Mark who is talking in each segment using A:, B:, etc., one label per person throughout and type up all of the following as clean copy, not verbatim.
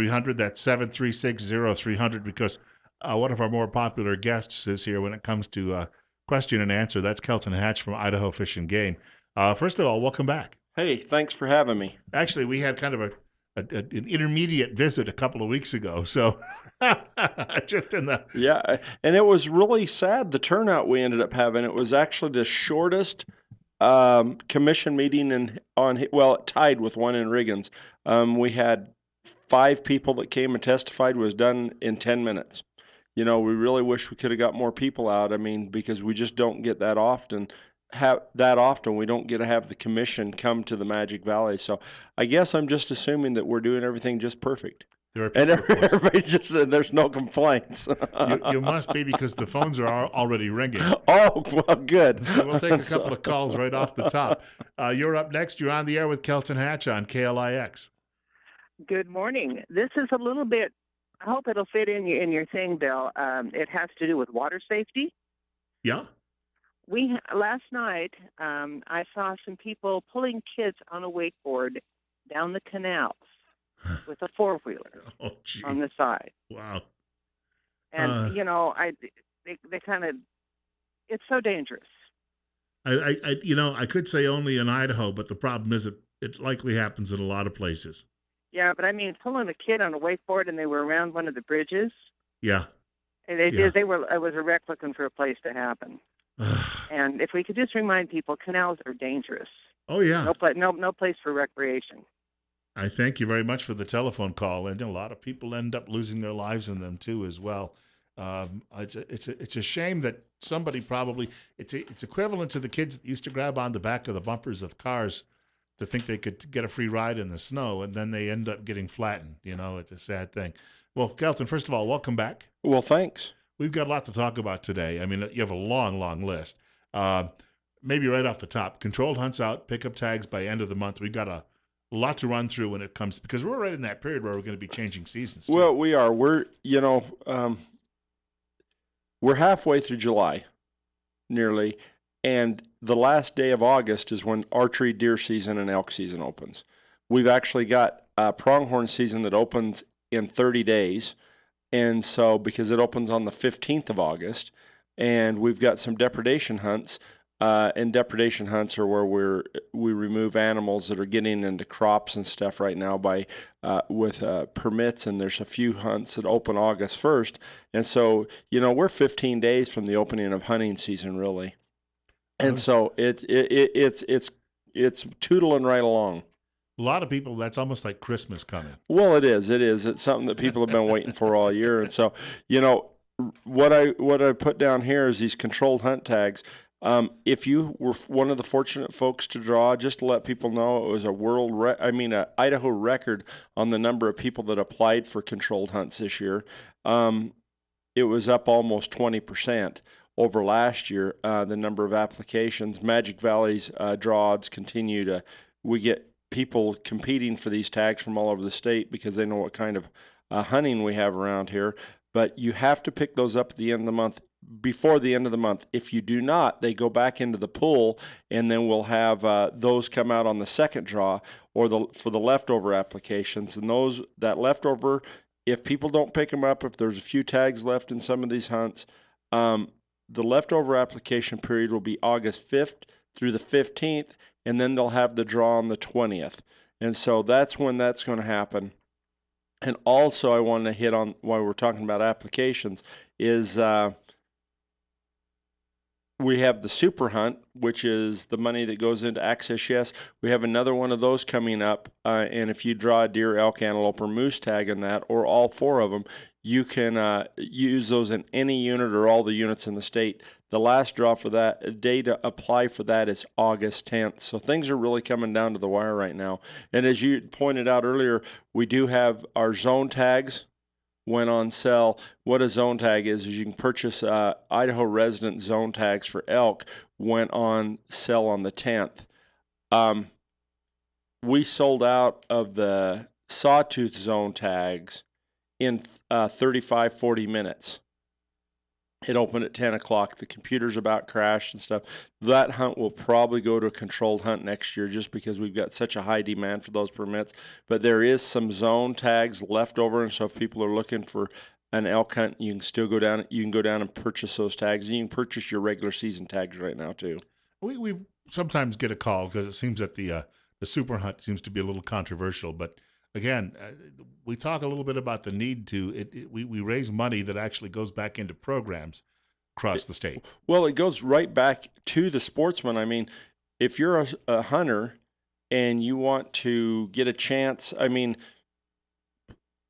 A: 0300. That's 736-0300 because one of our more popular guests is here when it comes to question and answer. That's Kelton Hatch from Idaho Fish and Game. First of all, welcome back.
B: Hey, thanks for having me.
A: Actually, we had kind of an intermediate visit a couple of weeks ago, so just in the
B: Yeah, and it was really sad the turnout we ended up having. It was actually the shortest commission meeting well, it tied with one in Riggins. We had 5 people that came and testified, was done in 10 minutes. We really wish we could have got more people out. I mean, because we just don't get that often. We don't get to have the commission come to the Magic Valley. So I guess I'm just assuming that we're doing everything just perfect.
A: there are
B: And
A: people, of course.
B: everybody just said there's no complaints.
A: You must be because the phones are already ringing.
B: Oh, well, good.
A: So we'll take a couple
B: So,
A: of calls right off the top. You're up next. You're on the air with Kelton Hatch on KLIX.
C: Good morning. This is a little bit, I hope it'll fit in your thing, Bill. It has to do with water safety.
A: Yeah.
C: Last night, I saw some people pulling kids on a wakeboard down the canals with a four-wheeler
A: Oh, gee.
C: on the side.
A: Wow.
C: And, they kind of, it's so dangerous.
A: I could say only in Idaho, but the problem is it likely happens in a lot of places.
C: Yeah, but I mean, pulling a kid on a wakeboard and they were around one of the bridges.
A: Yeah.
C: And they
A: Yeah.
C: did. It was a wreck looking for a place to happen. And if we could just remind people, canals are dangerous.
A: Oh, yeah.
C: No place for recreation.
A: I thank you very much for the telephone call, and a lot of people end up losing their lives in them too, as well. It's a shame that somebody probably it's equivalent to the kids that used to grab on the back of the bumpers of cars to think they could get a free ride in the snow, and then they end up getting flattened. It's a sad thing. Well, Kelton, first of all, welcome back.
B: well, thanks.
A: We've got a lot to talk about today. I mean, you have a long, long list. Maybe right off the top, controlled hunts out, pickup tags by end of the month. We've got a lot to run through when it comes because we're right in that period where we're going to be changing seasons. Too.
B: Well, we are. We're halfway through July, nearly, and the last day of August is when archery, deer season, and elk season opens. We've actually got a pronghorn season that opens in 30 days, and so because it opens on the 15th of August, and we've got some depredation hunts. And depredation hunts are where we remove animals that are getting into crops and stuff right now with permits, and there's a few hunts that open August 1st, and so we're 15 days from the opening of hunting season, really, and so it's tootling right along.
A: A lot of people, that's almost like Christmas coming.
B: Well, it is. It's something that people have been waiting for all year, and so what I put down here is these controlled hunt tags. If you were one of the fortunate folks to draw, just to let people know, it was a Idaho record on the number of people that applied for controlled hunts this year. It was up almost 20% over last year. The number of applications, Magic Valley's draw odds continue we get people competing for these tags from all over the state because they know what kind of hunting we have around here. But you have to pick those up at the end of the month, before the end of the month. If you do not, they go back into the pool, and then we'll have those come out on the second draw or for the leftover applications. And that leftover, if people don't pick them up, if there's a few tags left in some of these hunts, the leftover application period will be August 5th through the 15th, and then they'll have the draw on the 20th. And so that's when that's going to happen. And also I want to hit on, while we're talking about applications, is we have the super hunt, which is the money that goes into Access Yes. We have another one of those coming up, and if you draw a deer, elk, antelope, or moose tag in that, or all 4 of them, you can use those in any unit or all the units in the state. The last draw for that, day to apply for that, is August 10th. So things are really coming down to the wire right now. And as you pointed out earlier, we do have our zone tags went on sale. What a zone tag is you can purchase Idaho resident zone tags for elk, went on sale on the 10th. We sold out of the sawtooth zone tags in 35-40 minutes. It opened at 10 o'clock. The computer's about crashed and stuff. That hunt will probably go to a controlled hunt next year just because we've got such a high demand for those permits. But there is some zone tags left over, and so if people are looking for an elk hunt, you can still go down. You can go down and purchase those tags. You can purchase your regular season tags right now too.
A: We sometimes get a call because it seems that the super hunt seems to be a little controversial. But again, we talk a little bit about the need to we raise money that actually goes back into programs across
B: It,
A: the state.
B: well, it goes right back to the sportsman. I mean, if you're a hunter and you want to get a chance, I mean,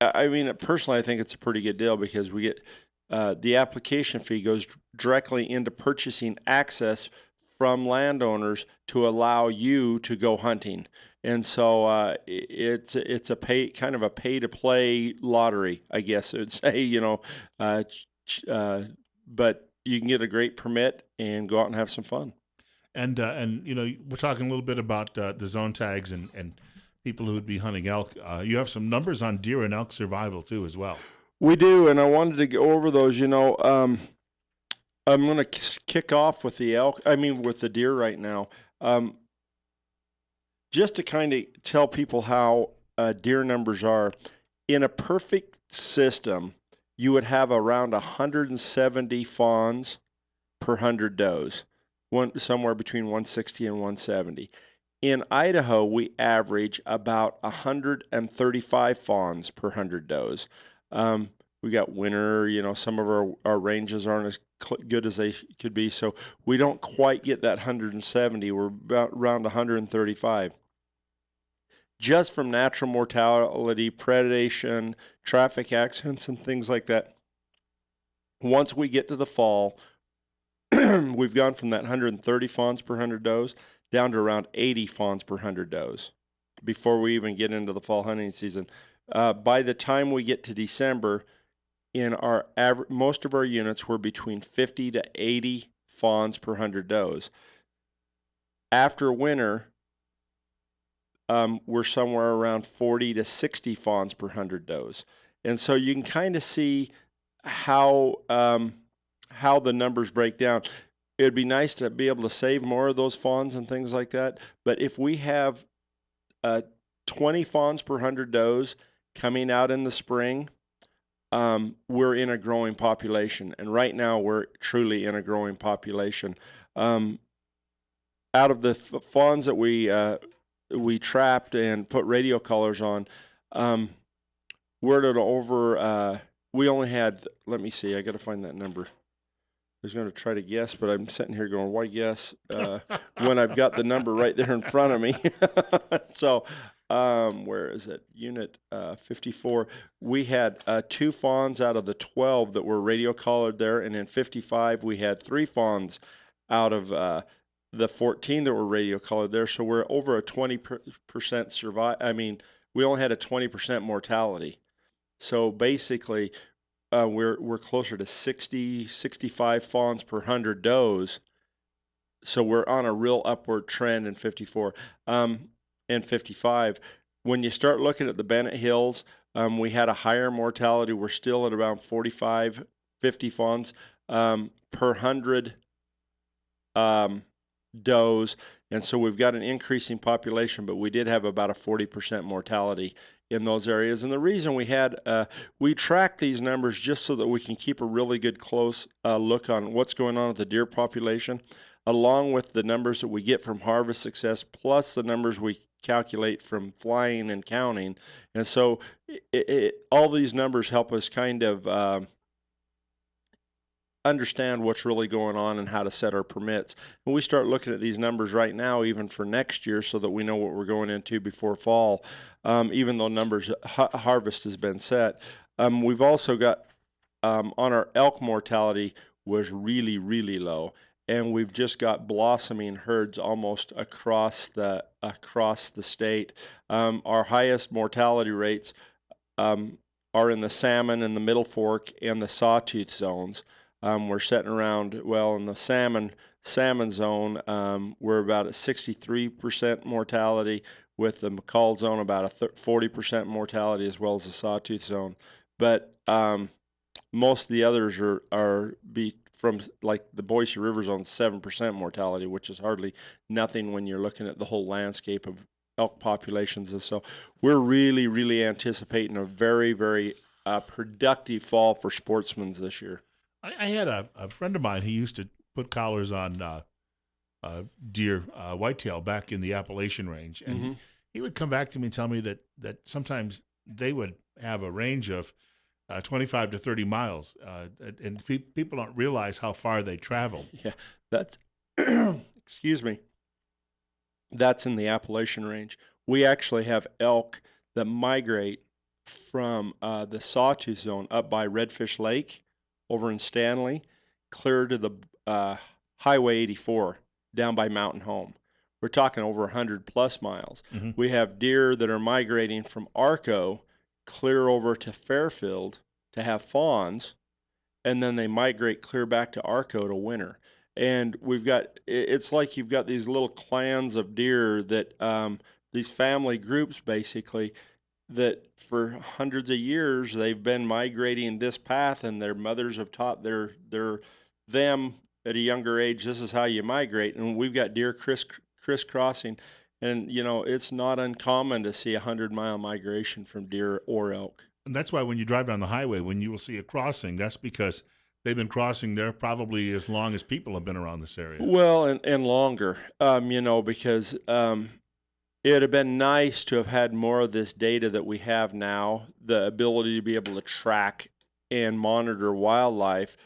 B: personally, I think it's a pretty good deal because we get the application fee goes directly into purchasing access from landowners to allow you to go hunting, and so it's a kind of a pay to play lottery, I guess I would say. Uh, but you can get a great permit and go out and have some fun.
A: And we're talking a little bit about the zone tags and people who would be hunting elk. You have some numbers on deer and elk survival too, as well.
B: We do, and I wanted to go over those. I'm going to kick off with the elk. I mean, with the deer right now. Um, just to kind of tell people how deer numbers are. In a perfect system, you would have around 170 fawns per 100 does, somewhere between 160 and 170. In Idaho, we average about 135 fawns per 100 does. We got winter, some of our ranges aren't as good as they could be, so we don't quite get that 170. We're about around 135 just from natural mortality, predation, traffic accidents, and things like that. Once we get to the fall, we've gone from that 130 fawns per 100 does down to around 80 fawns per 100 does before we even get into the fall hunting season. By the time we get to December, in our most of our units were between 50 to 80 fawns per 100 does. After winter, we're somewhere around 40 to 60 fawns per 100 does. And so you can kind of see how the numbers break down. It would be nice to be able to save more of those fawns and things like that. But if we have 20 fawns per 100 does coming out in the spring, we're in a growing population. And right now, we're truly in a growing population. Out of the fawns that we trapped and put radio collars on, we're at over. We only had. Let me see. I got to find that number. I was going to try to guess, but I'm sitting here going, "Why guess?" When I've got the number right there in front of me. So, where is it? Unit 54. We had 2 fawns out of the 12 that were radio collared there, and in 55 we had 3 fawns out of the 14 that were radio collared there. So we're over a 20% survive. I mean, we only had a 20% mortality. So basically, we're closer to 60, 65 fawns per 100 does. So we're on a real upward trend in 54 and 55. When you start looking at the Bennett Hills, we had a higher mortality. We're still at around 45, 50 fawns per 100 does. And so we've got an increasing population, but we did have about a 40% mortality in those areas. And the reason we track these numbers just so that we can keep a really good close look on what's going on with the deer population, along with the numbers that we get from harvest success, plus the numbers we calculate from flying and counting. And so all these numbers help us kind of understand what's really going on and how to set our permits. And we start looking at these numbers right now, even for next year, so that we know what we're going into before fall, even though harvest has been set. We've also got on our elk mortality was really, really low. And we've just got blossoming herds almost across the state. Our highest mortality rates are in the salmon and the middle fork and the sawtooth zones. We're sitting around, well, in the salmon zone, we're about at 63% mortality, with the McCall zone about a 40% mortality, as well as the sawtooth zone. But Most of the others are be from like the Boise River zone 7% mortality, which is hardly nothing when you're looking at the whole landscape of elk populations. And so we're really anticipating a very productive fall for sportsmen this year.
A: I had a friend of mine. He used to put collars on uh, deer, whitetail back in the Appalachian range, and
B: Hmm.
A: he would come back to me and tell me that sometimes they would have a range of 25 to 30 miles, and people don't realize how far they travel.
B: Yeah, that's excuse me. That's in the Appalachian Range. We actually have elk that migrate from the Sawtooth Zone up by Redfish Lake over in Stanley, clear to the Highway 84 down by Mountain Home. We're talking over 100 plus miles.
A: Hmm.
B: We have deer that are migrating from Arco clear over to Fairfield to have fawns, and then they migrate clear back to Arco to winter. And it's like you've got these little clans of deer that these family groups basically that for hundreds of years they've been migrating this path, and their mothers have taught their them at a younger age, this is how you migrate. And we've got deer crisscrossing, and it's not uncommon to see 100-mile migration from deer or elk.
A: And that's why when you drive down the highway, when you will see a crossing, that's because they've been crossing there probably as long as people have been around this area.
B: Well, and longer, because it'd have been nice to have had more of this data that we have now, the ability to be able to track and monitor wildlife,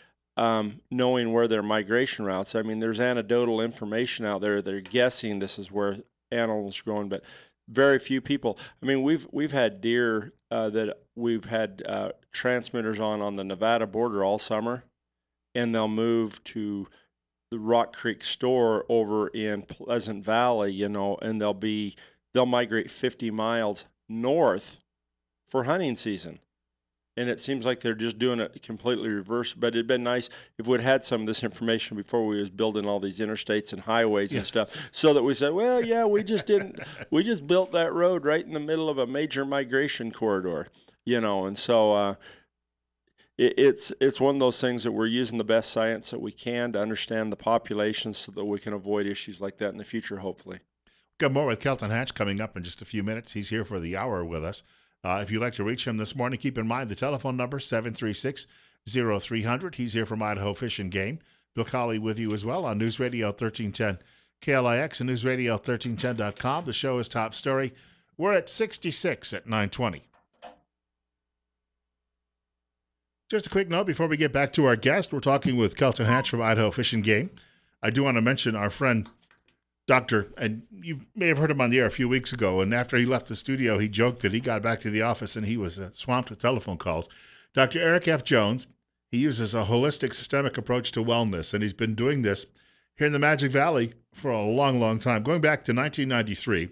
B: knowing where their migration routes. I mean, there's anecdotal information out there. They're guessing this is where animals are going, but very few people. I mean, we've had deer that we've had transmitters on the Nevada border all summer, and they'll move to the Rock Creek store over in Pleasant Valley, and they'll migrate 50 miles north for hunting season. And it seems like they're just doing it completely reverse. But it'd been nice if we'd had some of this information before we was building all these interstates and highways and stuff,
A: Yes.
B: so that we said, well, yeah, we just built that road right in the middle of a major migration corridor, and so it's one of those things that we're using the best science that we can to understand the population so that we can avoid issues like that in the future, hopefully.
A: Got more with Kelton Hatch coming up in just a few minutes. He's here for the hour with us. If you'd like to reach him this morning, keep in mind the telephone number 736-0300. He's here from Idaho Fish and Game. Bill Colley with you as well on News Radio 1310 KLIX and newsradio1310.com. The show is Top Story. We're at 66 at 920. Just a quick note before we get back to our guest. We're talking with Kelton Hatch from Idaho Fish and Game. I do want to mention our friend Doctor, and you may have heard him on the air a few weeks ago, and after he left the studio, he joked that he got back to the office and he was swamped with telephone calls. Dr. Eric F. Jones, he uses a holistic systemic approach to wellness, and he's been doing this here in the Magic Valley for a long time. Going back to 1993,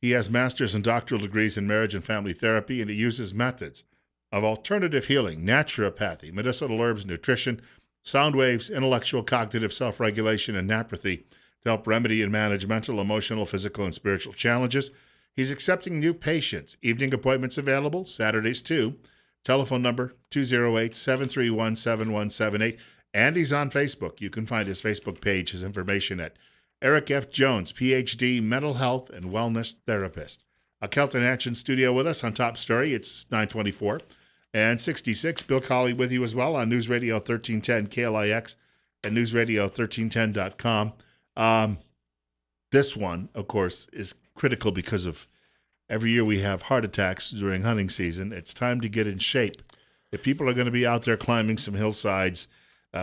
A: he has master's and doctoral degrees in marriage and family therapy, and he uses methods of alternative healing, naturopathy, medicinal herbs, nutrition, sound waves, intellectual cognitive self-regulation, and naturopathy to help remedy and manage mental, emotional, physical, and spiritual challenges. He's accepting new patients. Evening appointments available, Saturdays too. Telephone number 208-731-7178. And he's on Facebook. You can find his Facebook page, his information at Eric F. Jones, PhD, mental health and wellness therapist. Kelton Hatch in studio with us on Top Story. It's 924 and 66. Bill Colley with you as well on News Radio 1310 KLIX and newsradio1310.com. This one, of course, is critical because of every year we have heart attacks during hunting season. It's time to get in shape. If people are going to be out there climbing some hillsides,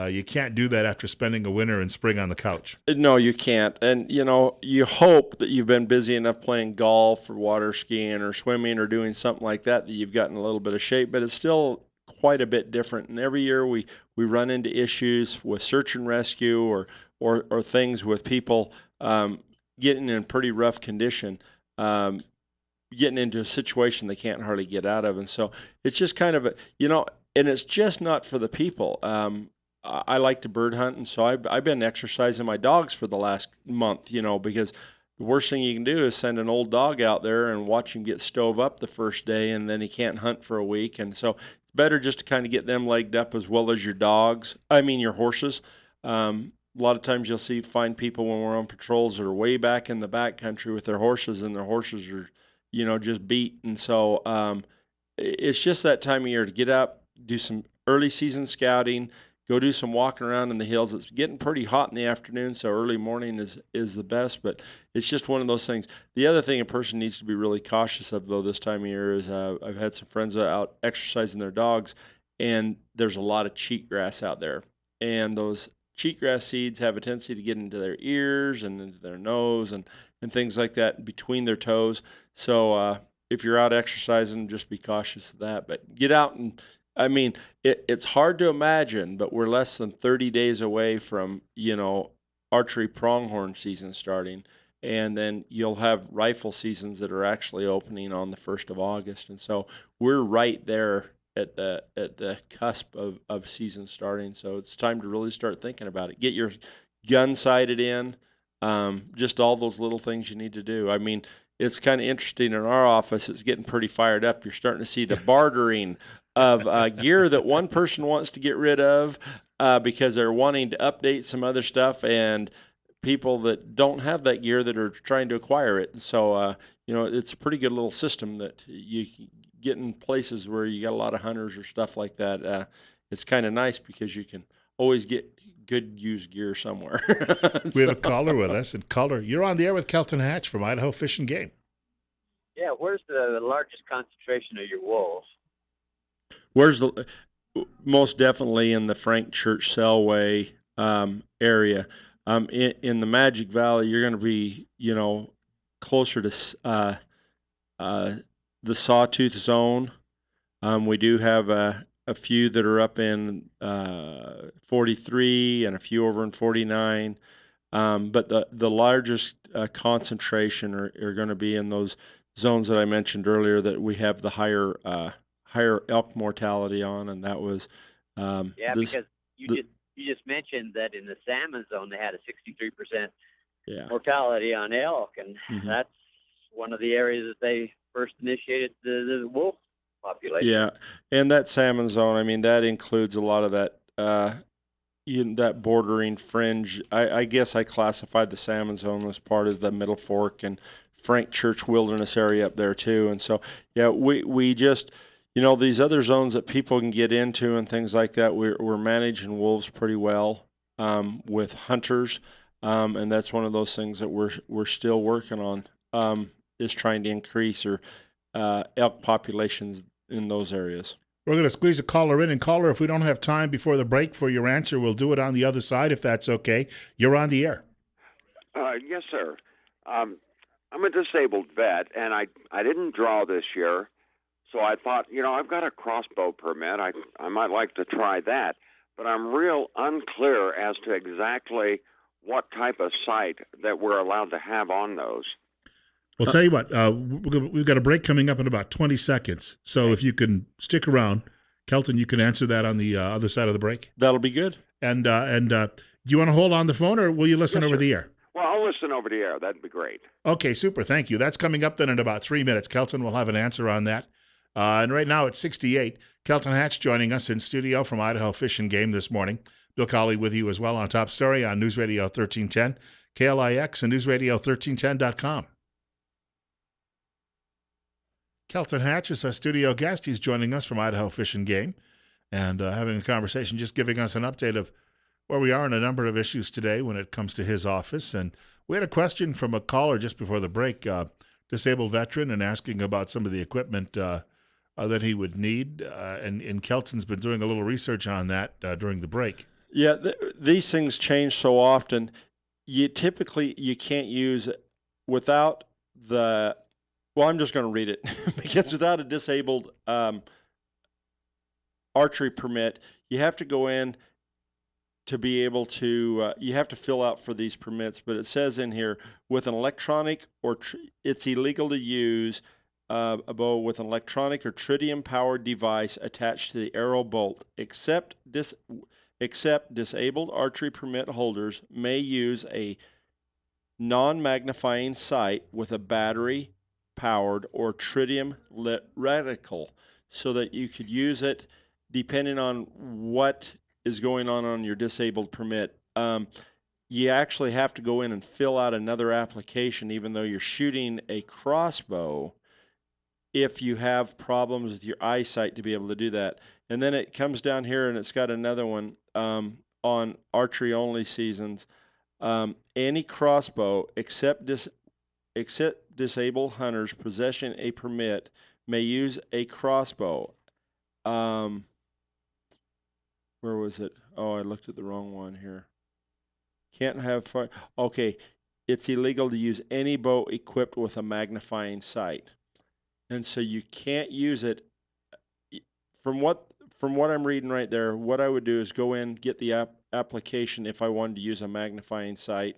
A: you can't do that after spending a winter and spring on the couch.
B: No, you can't. And you hope that you've been busy enough playing golf or water skiing or swimming or doing something like that you've gotten a little bit of shape, but it's still quite a bit different. And every year we run into issues with search and rescue or things with people getting in pretty rough condition. Getting into a situation they can't hardly get out of. And so it's just kind of and it's just not for the people. I like to bird hunt, and so I've been exercising my dogs for the last month, because the worst thing you can do is send an old dog out there and watch him get stove up the first day, and then he can't hunt for a week. And so it's better just to kind of get them legged up as well as your dogs. I mean, your horses. A lot of times you'll find people when we're on patrols that are way back in the back country with their horses, and their horses are, just beat. And so it's just that time of year to get up, do some early season scouting, go do some walking around in the hills. It's getting pretty hot in the afternoon, so early morning is the best, but it's just one of those things. The other thing a person needs to be really cautious of, though, this time of year is I've had some friends out exercising their dogs, and there's a lot of cheatgrass out there. And those cheatgrass seeds have a tendency to get into their ears and into their nose and things like that between their toes. So, if you're out exercising, just be cautious of that. But get out and, I mean, it's hard to imagine, but we're less than 30 days away from, archery pronghorn season starting. And then you'll have rifle seasons that are actually opening on the 1st of August. And so we're right there at the cusp of season starting. So it's time to really start thinking about it. Get your gun sighted in, just all those little things you need to do. I mean, it's kind of interesting in our office. It's getting pretty fired up. You're starting to see the bartering of gear that one person wants to get rid of because they're wanting to update some other stuff, and people that don't have that gear that are trying to acquire it. So, it's a pretty good little system that you get in places where you got a lot of hunters or stuff like that. It's kind of nice because you can always get good used gear somewhere.
A: We have
B: So,
A: a caller with us, and caller, you're on the air with Kelton Hatch from Idaho Fish and Game.
D: Yeah, where's the largest concentration of your wolves?
B: where's the most definitely in the Frank Church Selway area. In the Magic Valley, you're going to be, closer to uh, the Sawtooth Zone. We do have a few that are up in 43 and a few over in 49. But the largest concentration are going to be in those zones that I mentioned earlier that we have the higher elk mortality on, and that was
D: Yeah,
B: this
D: because you
B: the
D: just mentioned that in the salmon zone they had a 63%
B: yeah.
D: mortality on elk, and
B: Hmm.
D: that's one of the areas that they first initiated the wolf population.
B: Yeah, and that salmon zone, I mean, that includes a lot of that that bordering fringe. I guess I classified the salmon zone as part of the Middle Fork and Frank Church Wilderness area up there too. And so, yeah, we just, these other zones that people can get into and things like that, we're managing wolves pretty well with hunters, and that's one of those things that we're still working on, is trying to increase or elk populations in those areas.
A: We're going to squeeze a caller in, and caller, if we don't have time before the break for your answer, we'll do it on the other side if that's okay. You're on the air.
E: Yes, sir. I'm a disabled vet, and I didn't draw this year, so I thought, I've got a crossbow permit. I might like to try that, but I'm real unclear as to exactly what type of sight that we're allowed to have on those.
A: Well, tell you what, we've got a break coming up in about 20 seconds. So if you can stick around, Kelton, you can answer that on the other side of the break.
B: That'll be good.
A: And do you want to hold on the phone, or will you listen
E: Yes,
A: over
E: sir.
A: the air?
E: Well, I'll listen over the air. That'd be great.
A: Okay, super. Thank you. That's coming up then in about 3 minutes. Kelton will have an answer on that. And right now it's 68. Kelton Hatch joining us in studio from Idaho Fish and Game this morning. Bill Colley with you as well on Top Story on News Radio 1310, KLIX, and NewsRadio1310.com. Kelton Hatch is our studio guest. He's joining us from Idaho Fish and Game and having a conversation, just giving us an update of where we are on a number of issues today when it comes to his office. And we had a question from a caller just before the break, disabled veteran, and asking about some of the equipment that he would need. And Kelton's been doing a little research on that during the break.
B: Yeah, these things change so often. You can't use without the. Well, I'm just going to read it because without a disabled archery permit, you have to go in to be able to. You have to fill out for these permits, but it says in here with an electronic it's illegal to use a bow with an electronic or tritium powered device attached to the arrow bolt, except disabled archery permit holders may use a non-magnifying sight with a battery powered or tritium lit reticle so that you could use it depending on what is going on your disabled permit. You actually have to go in and fill out another application even though you're shooting a crossbow if you have problems with your eyesight to be able to do that. And then it comes down here and it's got another one on archery only seasons. Any crossbow except disabled hunters possessing a permit may use a crossbow. Um, where was it? Oh, I looked at the wrong one here. Can't have fire. Okay, it's illegal to use any bow equipped with a magnifying sight, and so you can't use it. From what I'm reading right there, what I would do is go in, get the application if I wanted to use a magnifying sight,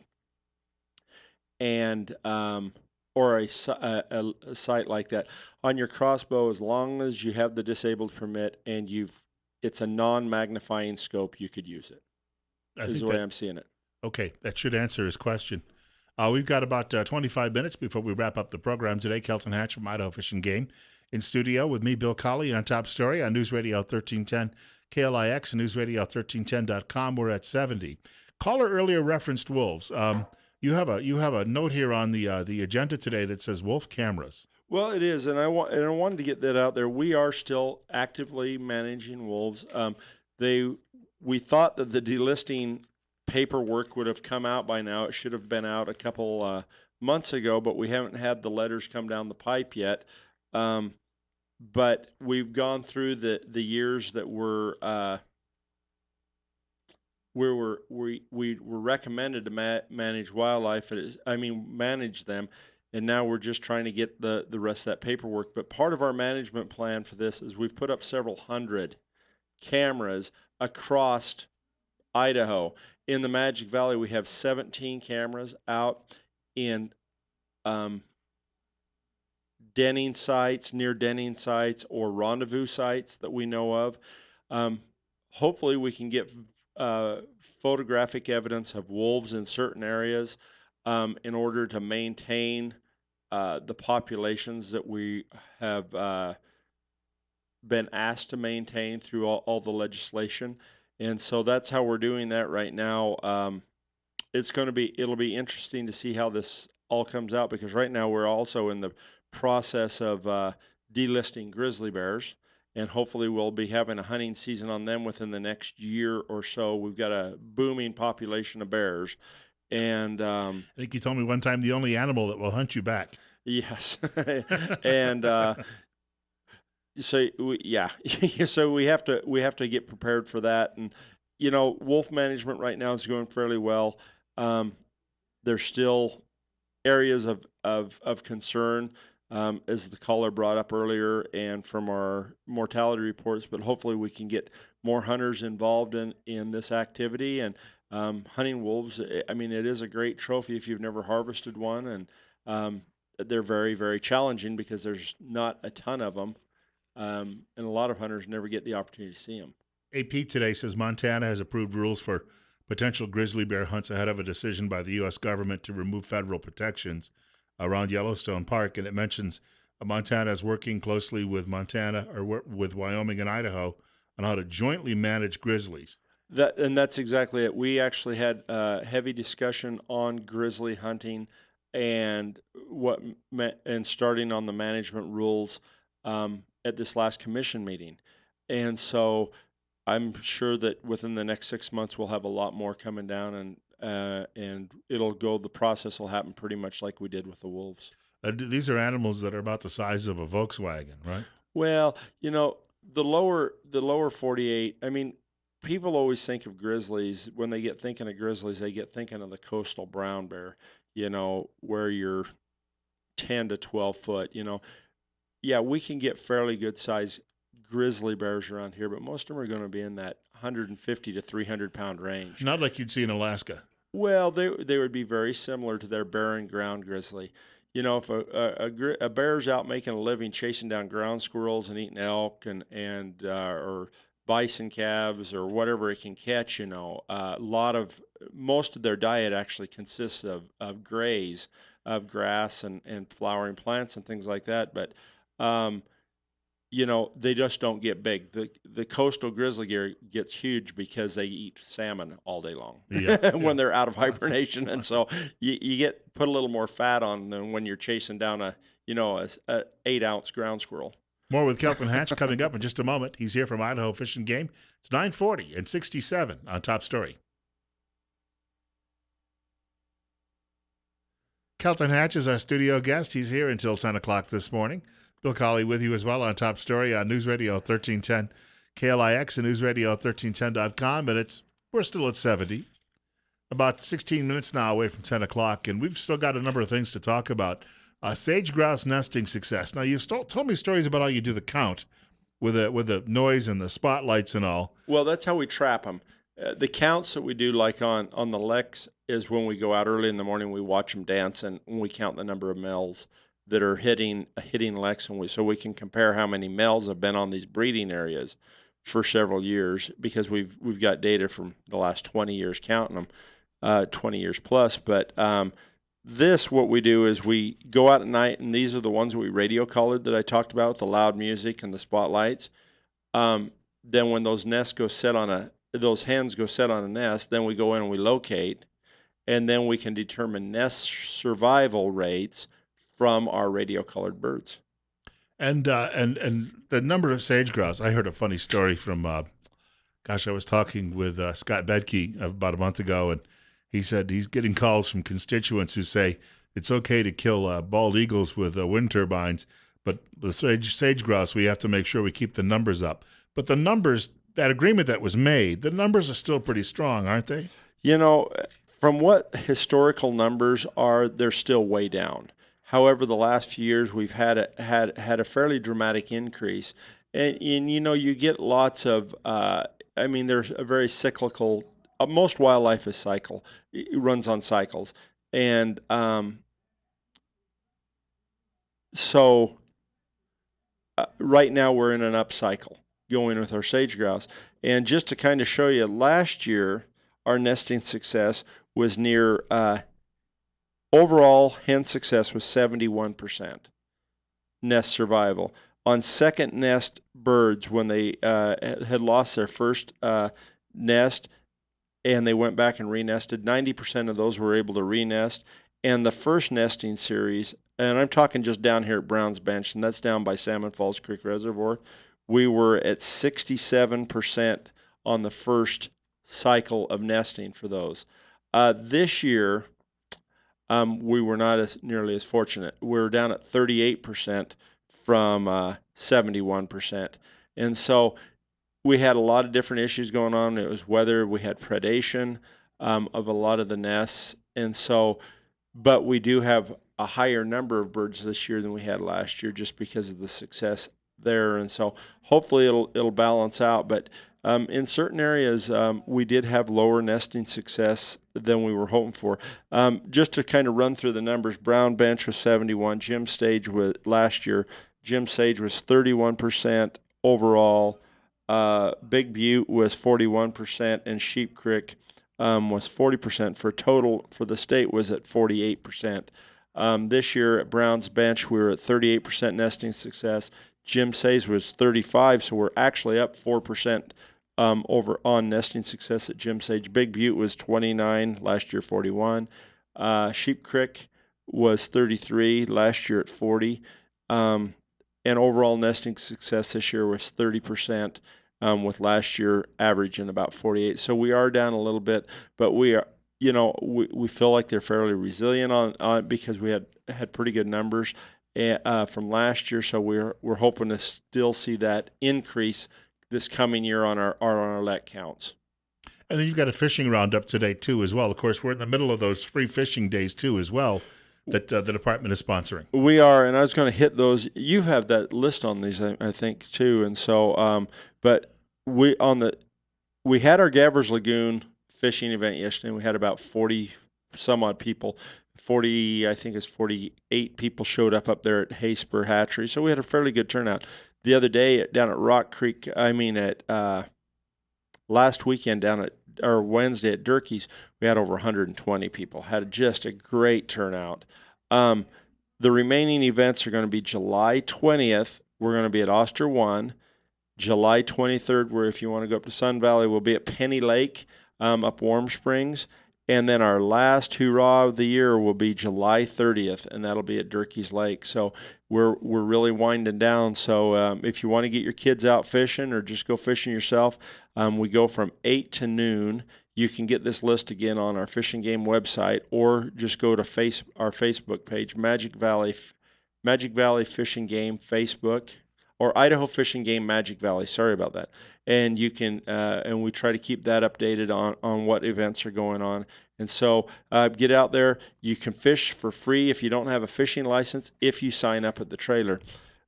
B: and or a site like that on your crossbow, as long as you have the disabled permit and it's a non-magnifying scope, you could use it.
A: I
B: Is
A: think
B: the way
A: that
B: I'm seeing it.
A: okay. That should answer his question. We've got about 25 minutes before we wrap up the program today. Kelton Hatch from Idaho Fish and Game in studio with me, Bill Colley, on Top Story on News Radio 1310 KLIX and News Radio 1310.com. We're at 70. Caller earlier referenced wolves. You have a note here on the agenda today that says wolf cameras.
B: Well, it is, and I wanted to get that out there. We are still actively managing wolves. They we thought that the delisting paperwork would have come out by now. It should have been out a couple months ago, but we haven't had the letters come down the pipe yet. Um, but we've gone through the years that we were recommended to manage wildlife. Manage them, and now we're just trying to get the rest of that paperwork. But part of our management plan for this is we've put up several hundred cameras across Idaho. In the Magic Valley, we have 17 cameras out in um, denning sites, near denning sites, or rendezvous sites that we know of. Um, Hopefully, we can get photographic evidence of wolves in certain areas in order to maintain the populations that we have been asked to maintain through all the legislation. And so that's how we're doing that right now. It'll be interesting to see how this all comes out because right now we're also in the process of delisting grizzly bears, and hopefully we'll be having a hunting season on them within the next year or so. We've got a booming population of bears, and
A: I think you told me one time the only animal that will hunt you back.
B: yes, and yeah, so we have to get prepared for that, and wolf management right now is going fairly well. Um, there's still areas of concern, as the caller brought up earlier, and from our mortality reports. But hopefully, we can get more hunters involved in this activity. And hunting wolves, I mean, it is a great trophy if you've never harvested one, and they're very, very challenging because there's not a ton of them, and a lot of hunters never get the opportunity to see them.
A: AP today says Montana has approved rules for potential grizzly bear hunts ahead of a decision by the U.S. government to remove federal protections around Yellowstone Park. And it mentions Montana is working closely with with Wyoming and Idaho on how to jointly manage grizzlies.
B: That's exactly it. We actually had heavy discussion on grizzly hunting and and starting on the management rules at this last commission meeting. And so I'm sure that within the next 6 months we'll have a lot more coming down, and the process will happen pretty much like we did with the wolves.
A: These are animals that are about the size of a Volkswagen, right?
B: Well, the lower 48. I mean, people always think of grizzlies when they get thinking of grizzlies. They get thinking of the coastal brown bear. Where you're 10 to 12 foot. Yeah, we can get fairly good size grizzly bears around here, but most of them are going to be in that 150 to 300-pound range.
A: Not like you'd see in Alaska.
B: Well, they would be very similar to their barren ground grizzly. If a bear's out making a living chasing down ground squirrels and eating elk or bison calves or whatever it can catch. Most of their diet actually consists of graze, of grass and flowering plants and things like that. But um, they just don't get big. The coastal grizzly deer gets huge because they eat salmon all day long
A: Yeah, yeah.
B: when they're out of
A: Awesome,
B: hibernation, and
A: awesome.
B: so you get put a little more fat on than when you're chasing down a 8 ounce ground squirrel.
A: More with Kelton Hatch coming up in just a moment. He's here from Idaho Fish and Game. It's 9:40 and 67 on Top Story. Kelton Hatch is our studio guest. He's here until 10 o'clock this morning. Bill Colley with you as well on Top Story on News Radio 1310 KLIX and newsradio1310.com. And we're still at 70, about 16 minutes now away from 10 o'clock, and we've still got a number of things to talk about. Sage grouse nesting success. Now, you've told me stories about how you do the count with the noise and the spotlights and all.
B: Well, that's how we trap them. The counts that we do, like on the Lex, is when we go out early in the morning. We watch them dance, and we count the number of males that are hitting Lex, and so we can compare how many males have been on these breeding areas for several years, because we've got data from the last 20 years counting them, 20 years plus. But what we do is we go out at night, and these are the ones that we radio colored that I talked about with the loud music and the spotlights. Then when those hens go set on a nest, then we go in and we locate, and then we can determine nest survival rates from our radio colored birds.
A: And the number of sage grouse. I heard a funny story from I was talking with Scott Bedke about a month ago, and he said he's getting calls from constituents who say it's okay to kill bald eagles with wind turbines, but the sage grouse, we have to make sure we keep the numbers up. But the numbers, that agreement that was made, the numbers are still pretty strong, aren't they?
B: From what historical numbers are, they're still way down. However, the last few years we've had a fairly dramatic increase, and you get lots of. There's a very cyclical. Most wildlife is cycle. It runs on cycles, and so right now we're in an up cycle going with our sage grouse. And just to kind of show you, last year our nesting success was near overall hen success was 71% nest survival. On second nest birds, when they had lost their first nest and they went back and renested, 90% of those were able to renest. And the first nesting series, and I'm talking just down here at Brown's Bench, and that's down by Salmon Falls Creek Reservoir, we were at 67% on the first cycle of nesting for those. This year, we were not nearly as fortunate. We're down at 38% from 71%. And so we had a lot of different issues going on. It was weather, we had predation of a lot of the nests. And so, but we do have a higher number of birds this year than we had last year just because of the success there. And so hopefully it'll balance out. But in certain areas, we did have lower nesting success than we were hoping for. Just to kind of run through the numbers, Brown Bench was 71. Jim Sage was last year. Jim Sage was 31% overall. Big Butte was 41%, and Sheep Creek was 40%. For total for the state was at 48%. This year at Brown's Bench, we were at 38% nesting success. Jim Sage was 35, so we're actually up 4% over on nesting success at Jim Sage. Big Butte was 29, last year 41. Sheep Creek was 33, last year at 40. And overall nesting success this year was 30%, with last year averaging about 48. So we are down a little bit, but we are, we feel like they're fairly resilient on because we had pretty good numbers from last year. So we're hoping to still see that increase this coming year on our let counts.
A: And then you've got a fishing roundup today too, as well. Of course, we're in the middle of those free fishing days too, as well, that the department is sponsoring.
B: We are, and I was going to hit those. You have that list on these, I think, too. And so, but we had our Gavers Lagoon fishing event yesterday. And we had about 40 some odd people. 40, I think it's 48 people showed up there at Hayspur Hatchery. So we had a fairly good turnout. The other day down at Rock Creek, at last weekend down at, or Wednesday at Durkee's, we had over 120 people. Had just a great turnout. Um, the remaining events are going to be July 20th. We're going to be at Oster 1. July 23rd, where if you want to go up to Sun Valley, we'll be at Penny Lake up Warm Springs. And then our last hurrah of the year will be July 30th, and that'll be at Durkee's Lake. So we're really winding down. So if you want to get your kids out fishing or just go fishing yourself, we go from 8 to noon. You can get this list again on our Fishing Game website, or just go to our Facebook page, Magic Valley Fishing Game Facebook, or Idaho Fishing Game Magic Valley. Sorry about that. And you can, and we try to keep that updated on what events are going on. And so get out there. You can fish for free if you don't have a fishing license if you sign up at the trailer.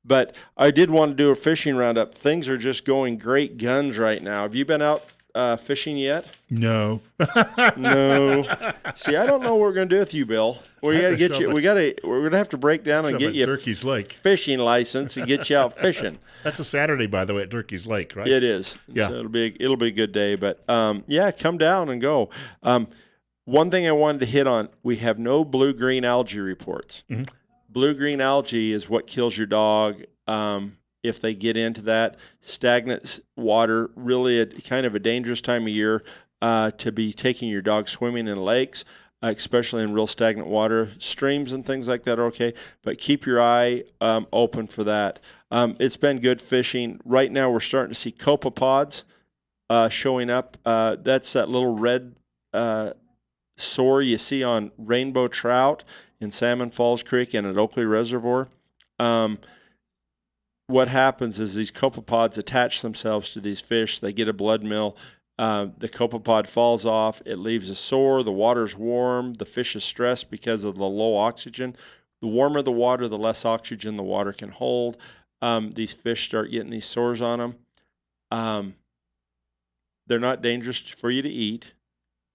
B: But I did want to do a fishing roundup. Things are just going great guns right now. Have you been out fishing yet?
A: No.
B: No. See, I don't know what we're gonna do with you, Bill. We
A: I have
B: gotta
A: to
B: get
A: show
B: you.
A: up
B: We're gonna have to break down and
A: Show up
B: get
A: at
B: you a
A: Durkee's Lake.
B: fishing license and get you out fishing.
A: That's a Saturday, by the way, at Durkee's Lake, right?
B: It is.
A: Yeah.
B: So it'll be a good day. But yeah, come down and go. One thing I wanted to hit on: we have no blue-green algae reports.
A: Mhm.
B: Blue-green algae is what kills your dog. If they get into that stagnant water, really kind of a dangerous time of year to be taking your dog swimming in lakes, especially in real stagnant water. Streams and things like that are okay, but keep your eye open for that. It's been good fishing. Right now, we're starting to see copepods showing up. That's that little red sore you see on rainbow trout in Salmon Falls Creek and at Oakley Reservoir. What happens is these copepods attach themselves to these fish. They get a blood meal. The copepod falls off. It leaves a sore. The water's warm. The fish is stressed because of the low oxygen. The warmer the water, the less oxygen the water can hold. These fish start getting these sores on them. They're not dangerous for you to eat.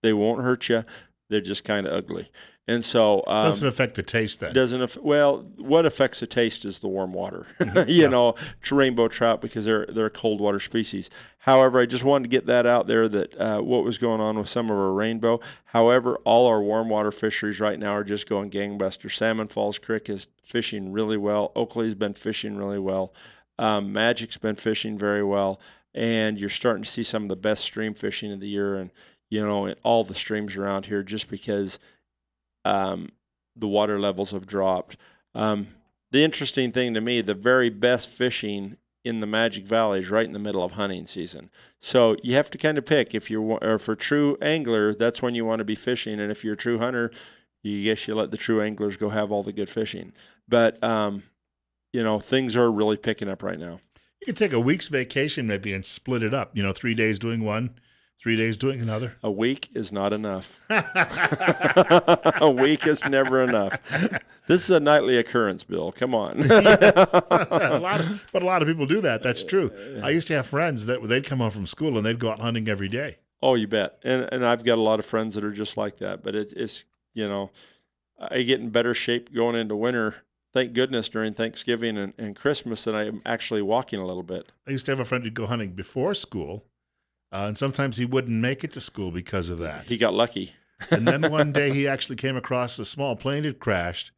B: They won't hurt you. They're just kind of ugly. And so
A: Doesn't affect the taste then.
B: well, what affects the taste is the warm water.
A: Yeah.
B: Rainbow trout, because they're a cold water species. However, I just wanted to get that out there that what was going on with some of our rainbow. However, all our warm water fisheries right now are just going gangbusters. Salmon Falls Creek is fishing really well. Oakley's been fishing really well. Magic's been fishing very well, and you're starting to see some of the best stream fishing of the year, and all the streams around here, just because the water levels have dropped. The interesting thing to me, the very best fishing in the Magic Valley is right in the middle of hunting season. So you have to kind of pick. If for a true angler, that's when you want to be fishing, and if you're a true hunter, you let the true anglers go have all the good fishing. But things are really picking up right now.
A: You could take a week's vacation maybe and split it up. 3 days doing one, 3 days doing another.
B: A week is not enough. A week is never enough. This is a nightly occurrence, Bill. Come on.
A: Yes. a lot of people do that. That's true. I used to have friends that they'd come home from school and they'd go out hunting every day.
B: Oh, you bet. And I've got a lot of friends that are just like that. But it's I get in better shape going into winter. Thank goodness during Thanksgiving and Christmas that I'm actually walking a little bit.
A: I used to have a friend who'd go hunting before school, and sometimes he wouldn't make it to school because of that.
B: He got lucky.
A: And then one day he actually came across a small plane had crashed,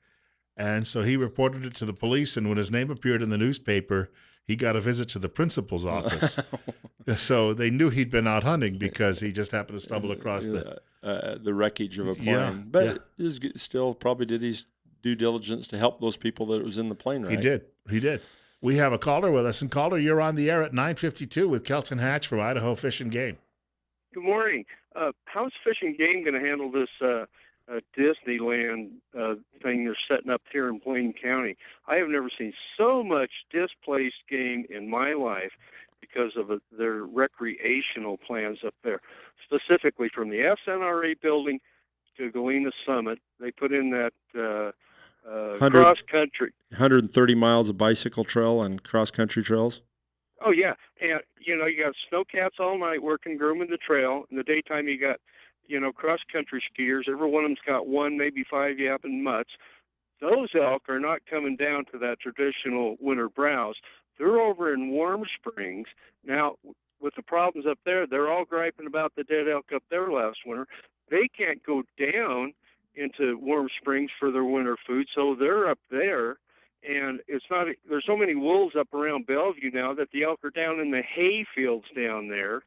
A: and so he reported it to the police, and when his name appeared in the newspaper, he got a visit to the principal's office. So they knew he'd been out hunting because he just happened to stumble across
B: the wreckage of a plane.
A: Yeah,
B: but
A: yeah.
B: He was still probably did his due diligence to help those people that was in the plane, right?
A: He did. We have a caller with us, and caller, you're on the air at 9:52 with Kelton Hatch from Idaho Fish and Game.
F: Good morning. How's Fish and Game going to handle this Disneyland thing they're setting up here in Blaine County? I have never seen so much displaced game in my life because of their recreational plans up there, specifically from the SNRA building to Galena Summit. They put in that cross country.
B: 130 miles of bicycle trail and cross country trails.
F: Oh yeah, and you got snowcats all night working, grooming the trail. In the daytime, you got cross country skiers. Every one of them's got one, maybe 5 yapping mutts. Those elk are not coming down to that traditional winter browse. They're over in Warm Springs now. with the problems up there, they're all griping about the dead elk up there last winter. They can't go down into Warm Springs for their winter food, so they're up there. And it's not, there's so many wolves up around Bellevue now that the elk are down in the hay fields down there.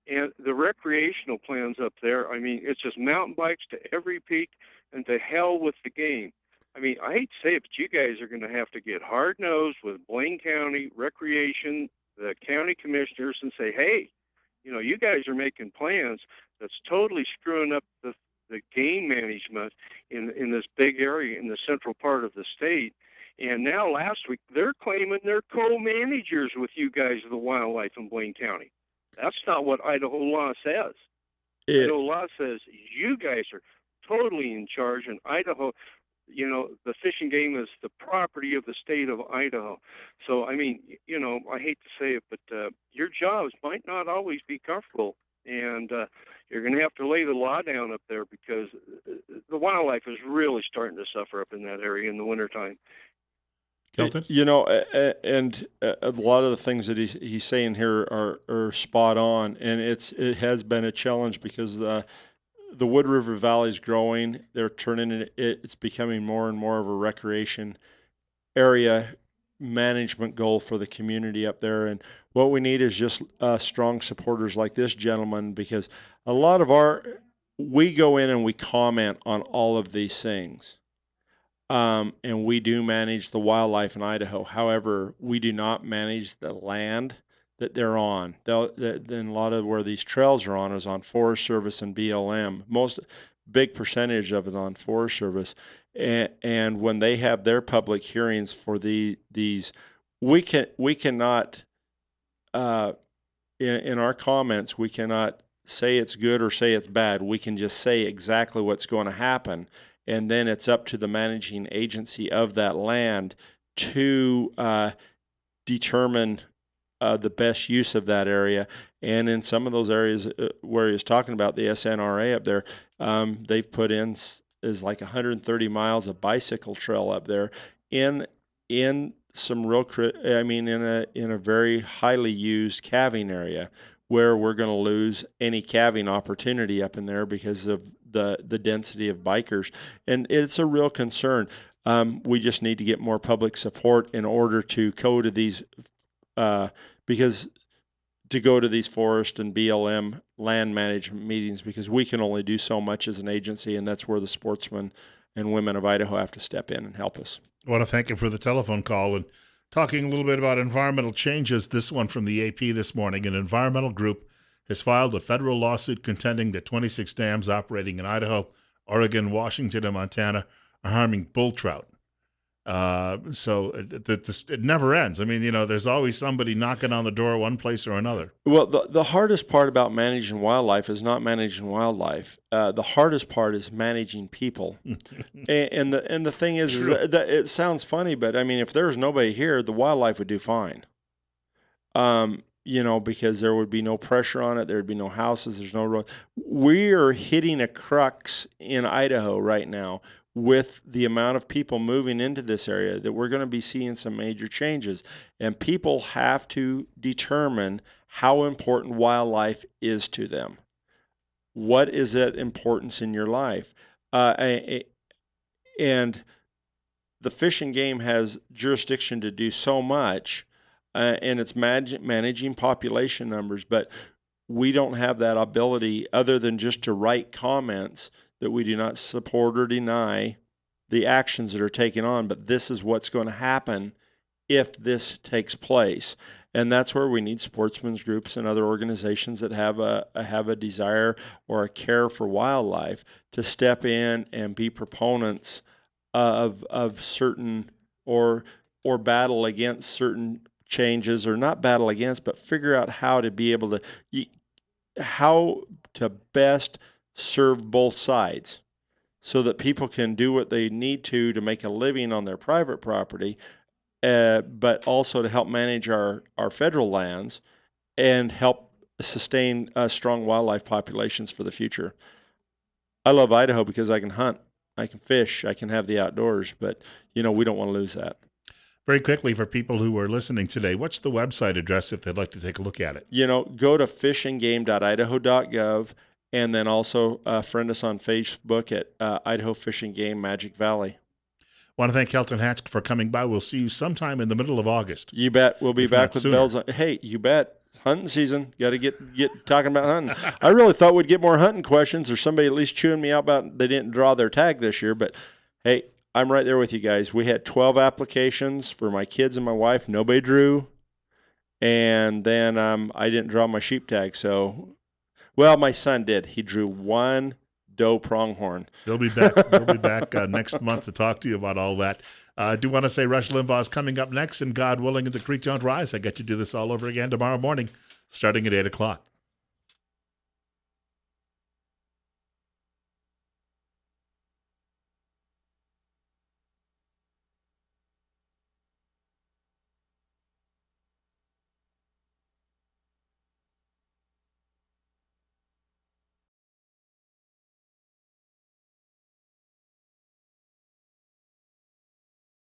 F: And the recreational plans up there, I mean, it's just mountain bikes to every peak and to hell with the game. I mean, I hate to say it, but you guys are going to have to get hard-nosed with Blaine County Recreation, the county commissioners, and say, hey, you know, you guys are making plans that's totally screwing up the game management in this big area in the central part of the state. And now last week, they're claiming they're co-managers with you guys of the wildlife in Blaine County. That's not what Idaho law says. Idaho law says you guys are totally in charge, and Idaho, you know, the Fish and Game is the property of the state of Idaho. So, I mean, you know, I hate to say it, but your jobs might not always be comfortable, and you're going to have to lay the law down up there because the wildlife is really starting to suffer up in that area in the wintertime.
A: Kelton?
B: You know, and a lot of the things that he's saying here are spot on, and it has been a challenge because the Wood River Valley is growing. They're turning it's becoming more and more of a recreation area management goal for the community up there. And what we need is just strong supporters like this gentleman, because a lot of we go in and we comment on all of these things. And we do manage the wildlife in Idaho. However, we do not manage the land that they're on. Then a lot of where these trails are on is on Forest Service and BLM. Most big percentage of it on Forest Service. And when they have their public hearings for these, we cannot in our comments we cannot say it's good or say it's bad. We can just say exactly what's going to happen, and then it's up to the managing agency of that land to determine the best use of that area. And in some of those areas where he was talking about the SNRA up there, they've put in is like 130 miles of bicycle trail up there in some real I mean in a very highly used calving area where we're going to lose any calving opportunity up in there because of the density of bikers, and it's a real concern. We just need to get more public support in order to go to these because to go to these forest and BLM land management meetings, because we can only do so much as an agency, and that's where the sportsmen and women of Idaho have to step in and help us.
A: I want to thank you for the telephone call and talking a little bit about environmental changes. This one from the AP this morning. An environmental group has filed a federal lawsuit contending that 26 dams operating in Idaho, Oregon, Washington, and Montana are harming bull trout. So it never ends. I mean, you know, there's always somebody knocking on the door one place or another.
B: Well, the hardest part about managing wildlife is not managing wildlife. The hardest part is managing people. And the thing is that it sounds funny, but I mean, if there's nobody here, the wildlife would do fine. You know, because there would be no pressure on it. There would be no houses. There's no road. We are hitting a crux in Idaho right now with the amount of people moving into this area that we're going to be seeing some major changes. And people have to determine how important wildlife is to them. What is that importance in your life? And the Fish and Game has jurisdiction to do so much, and it's managing population numbers, but we don't have that ability other than just to write comments that we do not support or deny the actions that are taken on, but this is what's going to happen if this takes place. And that's where we need sportsmen's groups and other organizations that have a desire or a care for wildlife to step in and be proponents of certain or battle against certain changes, or not battle against, but figure out how to be able to how to best serve both sides so that people can do what they need to make a living on their private property, but also to help manage our federal lands and help sustain strong wildlife populations for the future. I love Idaho because I can hunt, I can fish, I can have the outdoors, but you know, we don't want to lose that.
A: Very quickly, for people who are listening today, what's the website address if they'd like to take a look at it?
B: Go to fishandgame.idaho.gov, and then also friend us on Facebook at Idaho Fish and Game Magic Valley.
A: Want to thank Kelton Hatch for coming by. We'll see you sometime in the middle of August.
B: You bet. We'll be
A: if
B: back
A: not
B: with
A: sooner.
B: bells on. Hey, you bet. Hunting season. Got to get talking about hunting. I really thought we'd get more hunting questions, or somebody at least chewing me out about they didn't draw their tag this year. But hey, I'm right there with you guys. We had 12 applications for my kids and my wife. Nobody drew. And then I didn't draw my sheep tag. So, well, my son did. He drew one doe pronghorn.
A: He'll be back. He'll be back next month to talk to you about all that. I do want to say Rush Limbaugh is coming up next, and God willing, if the creek don't rise, I get to do this all over again tomorrow morning, starting at 8 o'clock.